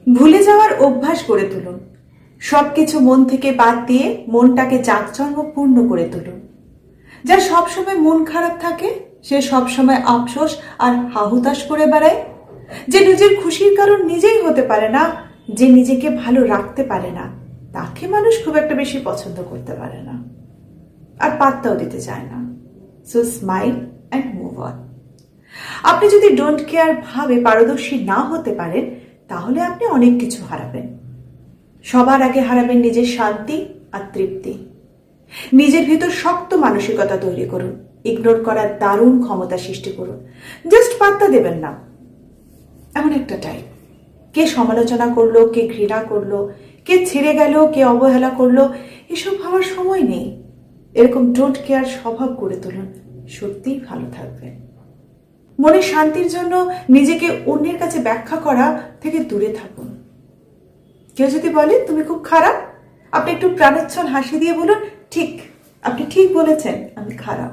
ভুলে যাওয়ার অভ্যাস গড়ে তুলুন। সবকিছু মন থেকে বাদ দিয়ে মনটাকে জাঁকজমকপূর্ণ করে তুলুন। যার সবসময় মন খারাপ থাকে সে সবসময় আফসোস আর হাহুতাশ করে বেড়ায়। যে নিজের খুশির কারণ নিজেই হতে পারে না, যে নিজেকে ভালো রাখতে পারে না, তাকে মানুষ খুব একটা বেশি পছন্দ করতে পারে না আর পাত্তাও দিতে চায় না। So smile and move on. আপনি যদি ডোন্ট কেয়ার ভাবে পারদর্শী না হতে পারেন তাহলে আপনি অনেক কিছু হারাবেন। সবার আগে হারাবেন নিজের শান্তি আর তৃপ্তি। নিজের ভিতর শক্ত মানসিকতা তৈরি করুন। ইগনোর করার দারুণ ক্ষমতা সৃষ্টি করুন। জাস্ট পাত্তা দেবেন না। এমন একটা টাইপ, কে সমালোচনা করলো, কে ঘৃণা করলো, কে ছেড়ে গেল, কে অবহেলা করলো, এসব ভাবার সময় নেই। এরকম ডোন্ট কেয়ার স্বভাব গড়ে তুলুন, সত্যিই ভালো থাকবেন। মনের শান্তির জন্য নিজেকে অন্যের কাছে ব্যাখ্যা করা থেকে দূরে থাকুন। কেউ যদি বলে তুমি খুব খারাপ, আপনি একটু প্রাণোচ্ছল হাসি দিয়ে বলুন, ঠিক, আপনি ঠিক বলেছেন, আমি খারাপ।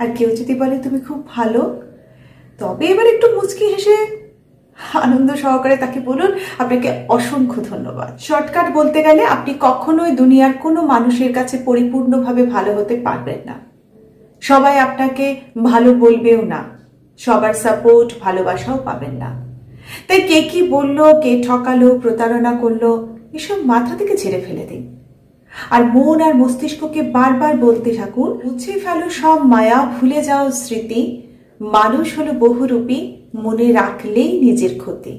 আর কেউ যদি বলে তুমি খুব ভালো, তবে এবার একটু মুচকি হেসে আনন্দ সহকারে তাকে বলুন, আপনাকে অসংখ্য ধন্যবাদ। শর্টকাট বলতে গেলে আপনি কখনোই দুনিয়ার কোনো মানুষের কাছে পরিপূর্ণভাবে ভালো হতে পারবেন না। সবাই আপনাকে ভালো বলবেও না, সবার সাপোর্ট ভালোবাসাও পাবেন না। তাই কে কি বললো, কে ঠকালো, প্রতারণা করলো, এসব মাথা থেকে ঝেড়ে ফেলে দিন। আর মন আর মস্তিষ্ককে বারবার বলতে থাকুন, মুছে ফেলো সব মায়া, ভুলে যাও স্মৃতি, মানুষ হলো বহুরূপী, মনে রাখলেই নিজের ক্ষতি।